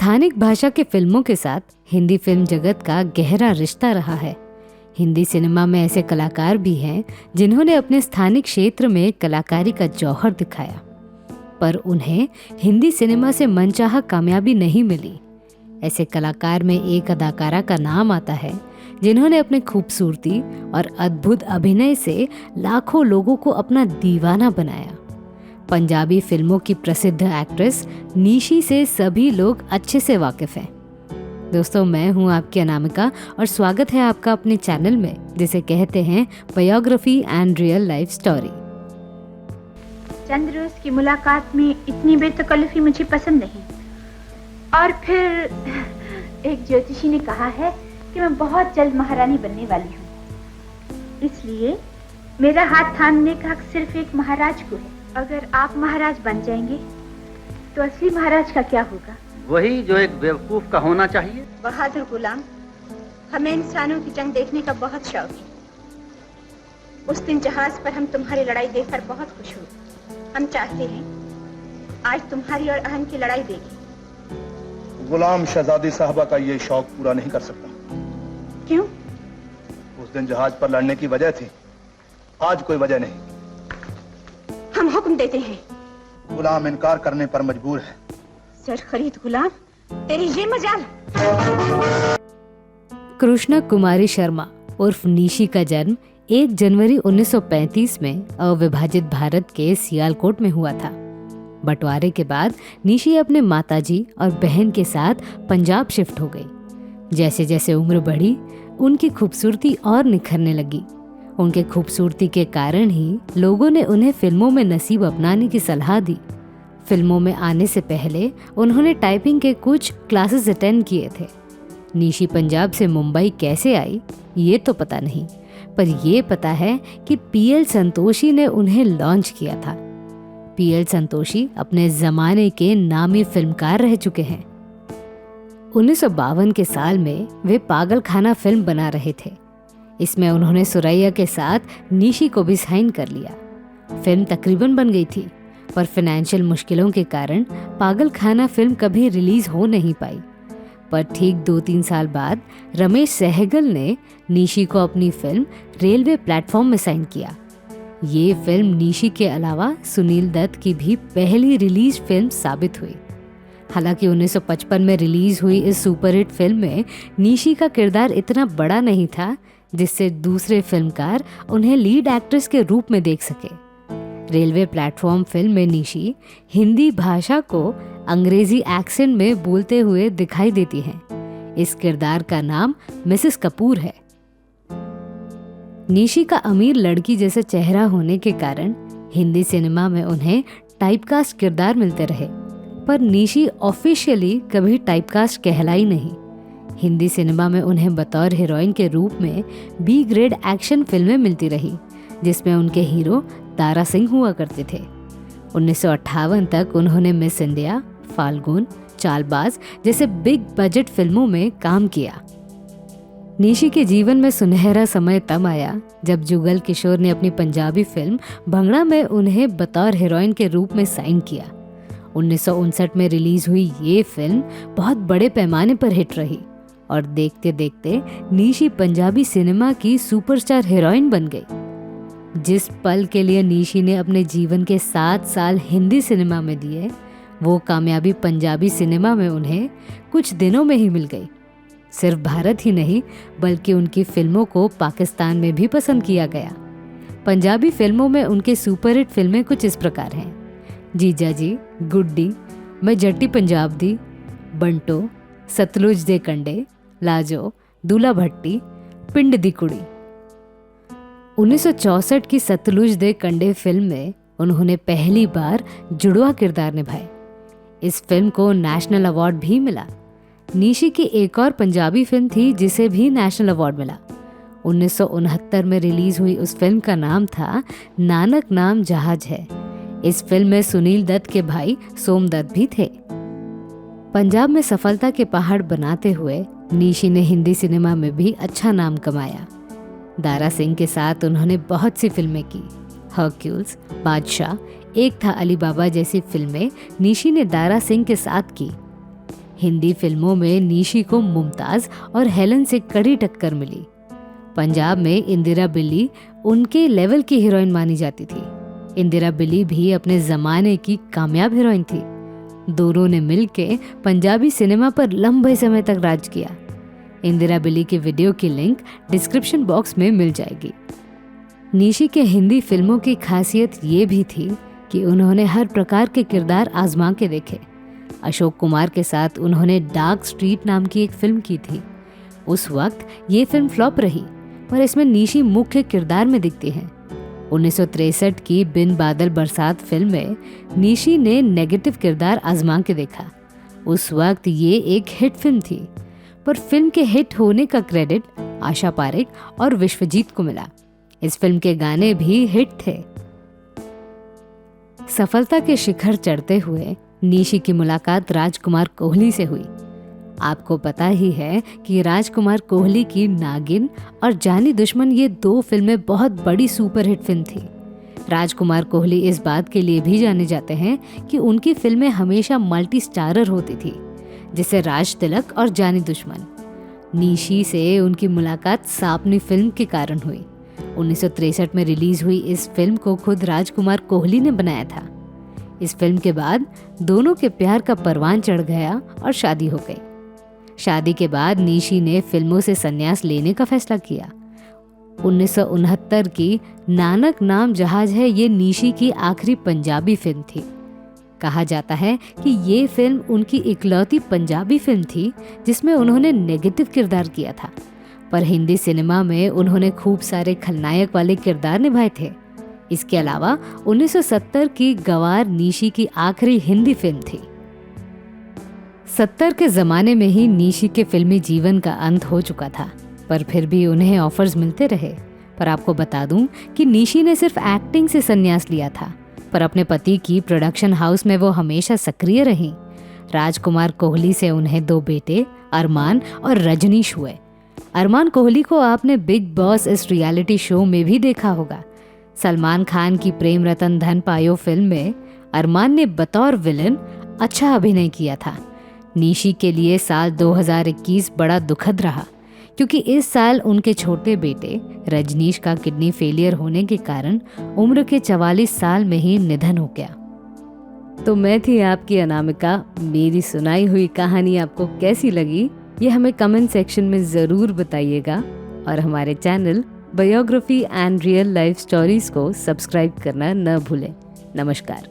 स्थानिक भाषा के फिल्मों के साथ हिंदी फिल्म जगत का गहरा रिश्ता रहा है। हिंदी सिनेमा में ऐसे कलाकार भी हैं जिन्होंने अपने स्थानिक क्षेत्र में कलाकारी का जौहर दिखाया, पर उन्हें हिंदी सिनेमा से मनचाहा कामयाबी नहीं मिली। ऐसे कलाकार में एक अदाकारा का नाम आता है जिन्होंने अपने खूबसूरती और अद्भुत अभिनय से लाखों लोगों को अपना दीवाना बनाया। पंजाबी फिल्मों की प्रसिद्ध एक्ट्रेस निशी से सभी लोग अच्छे से वाकिफ हैं। दोस्तों, मैं हूं आपकी अनामिका और स्वागत है आपका अपने चैनल में जिसे कहते हैं biography and real life story. चंद रोज की मुलाकात में इतनी बेतकल्लुफी मुझे पसंद नहीं। और फिर एक ज्योतिषी ने कहा है कि मैं बहुत जल्द महारानी बनने वाली हूँ, इसलिए मेरा हाथ थामने का हक सिर्फ एक महाराज को है। अगर आप महाराज बन जाएंगे तो असली महाराज का क्या होगा? वही जो एक बेवकूफ का होना चाहिए। बहादुर गुलाम, हमें इंसानों की जंग देखने का बहुत शौक है। उस दिन जहाज पर हम तुम्हारी लड़ाई देखकर बहुत खुश हुए। हम चाहते हैं आज तुम्हारी और अहन की लड़ाई देखें। गुलाम शहजादी साहबा का ये शौक पूरा नहीं कर सकता। क्यों? उस दिन जहाज पर लड़ने की वजह थी, आज कोई वजह नहीं। हम हुक्म देते हैं। गुलाम इनकार करने पर मजबूर है। सर खरीद गुलाम, तेरी ये मजाल। कृष्णा कुमारी शर्मा उर्फ निशी का जन्म 1 जनवरी 1935 में अविभाजित भारत के सियालकोट में हुआ था। बंटवारे के बाद निशी अपने माताजी और बहन के साथ पंजाब शिफ्ट हो गई। जैसे जैसे उम्र बढ़ी, उनकी खूबसूरती और निखरने लगी। उनके खूबसूरती के कारण ही लोगों ने उन्हें फिल्मों में नसीब अपनाने की सलाह दी। फिल्मों में आने से पहले उन्होंने टाइपिंग के कुछ क्लासेस अटेंड किए थे। निशी पंजाब से मुंबई कैसे आई ये तो पता नहीं, पर ये पता है कि पीएल संतोषी ने उन्हें लॉन्च किया था। पीएल संतोषी अपने जमाने के नामी फिल्मकार रह चुके हैं। 1952 के साल में वे पागल खाना फिल्म बना रहे थे। इसमें उन्होंने सुरैया के साथ निशी को भी साइन कर लिया। फिल्म तकरीबन बन गई थी, पर फाइनेंशियल मुश्किलों के कारण पागल खाना फिल्म कभी रिलीज हो नहीं पाई। पर ठीक 2-3 साल बाद रमेश सहगल ने निशी को अपनी फिल्म रेलवे प्लेटफॉर्म में साइन किया। ये फिल्म निशी के अलावा सुनील दत्त की भी पहली रिलीज फिल्म साबित हुई। हालांकि 1955 में रिलीज हुई इस सुपरहिट फिल्म में निशी का किरदार इतना बड़ा नहीं था जिससे दूसरे फिल्मकार उन्हें लीड एक्ट्रेस के रूप में देख सके। रेलवे प्लेटफॉर्म फिल्म में निशी हिंदी भाषा को अंग्रेजी एक्सेंट में बोलते हुए दिखाई देती हैं। इस किरदार का नाम मिसेस कपूर है। निशी का अमीर लड़की जैसे चेहरा होने के कारण हिंदी सिनेमा में उन्हें टाइपकास्ट किरदार मिलते रहे, पर निशी ऑफिशियली कभी टाइपकास्ट कहलाई नहीं। हिंदी सिनेमा में उन्हें बतौर हीरोइन के रूप में बी ग्रेड एक्शन फिल्में मिलती रही, जिसमें उनके हीरो दारा सिंह हुआ करते थे। 1958 तक उन्होंने मिस इंडिया, फाल्गुन, चालबाज जैसे बिग बजट फिल्मों में काम किया। निशी के जीवन में सुनहरा समय तब आया जब जुगल किशोर ने अपनी पंजाबी फिल्म भंगड़ा में उन्हें बतौर हीरोइन के रूप में साइन किया। 1959 में रिलीज हुई ये फिल्म बहुत बड़े पैमाने पर हिट रही और देखते देखते निशी पंजाबी सिनेमा की सुपरस्टार हीरोइन बन गई। जिस पल के लिए निशी ने अपने जीवन के 7 साल हिंदी सिनेमा में दिए, वो कामयाबी पंजाबी सिनेमा में उन्हें कुछ दिनों में ही मिल गई। सिर्फ भारत ही नहीं बल्कि उनकी फिल्मों को पाकिस्तान में भी पसंद किया गया। पंजाबी फिल्मों में उनके सुपरहिट फिल्में कुछ इस प्रकार हैं: जीजा जी, गुड्डी, मैं जट्टी पंजाब दी, बंटो, सतलुज दे कंडे, लाजो, दूल्हा भट्टी, पिंड दी कुड़ी। 1964 की सतलुज दे कंडे फिल्म में उन्होंने पहली बार जुड़वा किरदार निभाए। इस फिल्म को नेशनल अवार्ड भी मिला। निशी की एक और पंजाबी फिल्म थी जिसे भी नेशनल अवार्ड मिला। 1969 में रिलीज हुई उस फिल्म का नाम था नानक नाम जहाज है। इस फिल्म में सुनील दत्त के भाई सोम दत्त भी थे। पंजाब में सफलता के पहाड़ बनाते हुए निशी ने हिंदी सिनेमा में भी अच्छा नाम कमाया। दारा सिंह के साथ उन्होंने बहुत सी फिल्में की। हर्क्यूल्स, बादशाह, एक था अली बाबा जैसी फिल्में निशी ने दारा सिंह के साथ की। हिंदी फिल्मों में निशी को मुमताज और हेलन से कड़ी टक्कर मिली। पंजाब में इंदिरा बिल्ली उनके लेवल की हीरोइन मानी जाती थी। इंदिरा बिल्ली भी अपने ज़माने की कामयाब हीरोइन थी। दोनों ने मिलकर पंजाबी सिनेमा पर लंबे समय तक राज किया। इंदिरा बिल्ली की वीडियो की लिंक डिस्क्रिप्शन बॉक्स में मिल जाएगी। निशी के हिंदी फिल्मों की खासियत ये भी थी कि उन्होंने हर प्रकार के किरदार आजमा के देखे। अशोक कुमार के साथ उन्होंने डार्क स्ट्रीट नाम की एक फिल्म की थी। उस वक्त ये फिल्म फ्लॉप रही, पर इसमें निशी मुख्य किरदार में दिखती हैं। 1963 की बिन बादल बरसात फिल्म में निशी ने नेगेटिव किरदार आजमा के देखा। उस वक्त ये एक हिट फिल्म थी, पर फिल्म के हिट होने का क्रेडिट आशा पारेख और विश्वजीत को मिला। इस फिल्म के गाने भी हिट थे। सफलता के शिखर चढ़ते हुए निशी की मुलाकात राजकुमार कोहली से हुई। आपको पता ही है कि राजकुमार कोहली की नागिन और जानी दुश्मन ये 2 फिल्में बहुत बड़ी सुपरहिट फिल्म थी। राजकुमार कोहली इस बात के लिए भी जाने जाते हैं कि उनकी फिल्में हमेशा मल्टी स्टारर होती थी, जैसे राज तिलक और जानी दुश्मन। निशी से उनकी मुलाकात सापनी फिल्म के कारण हुई। 1963 में रिलीज हुई इस फिल्म को खुद राजकुमार कोहली ने बनाया था। इस फिल्म के बाद दोनों के प्यार का परवान चढ़ गया और शादी हो गई। शादी के बाद निशी ने फिल्मों से संन्यास लेने का फैसला किया। 1969 की नानक नाम जहाज है ये निशी की आखिरी पंजाबी फिल्म थी। कहा जाता है कि ये फिल्म उनकी इकलौती पंजाबी फिल्म थी जिसमें उन्होंने नेगेटिव किरदार किया था, पर हिंदी सिनेमा में उन्होंने खूब सारे खलनायक वाले किरदार निभाए थे। इसके अलावा 1970 की गवार निशी की आखिरी हिंदी फिल्म थी। 70 के ज़माने में ही निशी के फिल्मी जीवन का अंत हो चुका था, पर फिर भी उन्हें ऑफर्स मिलते रहे। पर आपको बता दूं कि निशी ने सिर्फ एक्टिंग से संन्यास लिया था, पर अपने पति की प्रोडक्शन हाउस में वो हमेशा सक्रिय रहीं। राजकुमार कोहली से उन्हें 2 बेटे अरमान और रजनीश हुए। अरमान कोहली को आपने बिग बॉस इस रियलिटी शो में भी देखा होगा। सलमान खान की प्रेम रतन धन पायो फिल्म में अरमान ने बतौर विलन अच्छा अभिनय किया था। निशी के लिए साल 2021 बड़ा दुखद रहा, क्योंकि इस साल उनके छोटे बेटे रजनीश का किडनी फेलियर होने के कारण उम्र के 44 साल में ही निधन हो गया। तो मैं थी आपकी अनामिका। मेरी सुनाई हुई कहानी आपको कैसी लगी ये हमें कमेंट सेक्शन में ज़रूर बताइएगा, और हमारे channel biography and real life stories को सब्सक्राइब करना न भूलें। नमस्कार।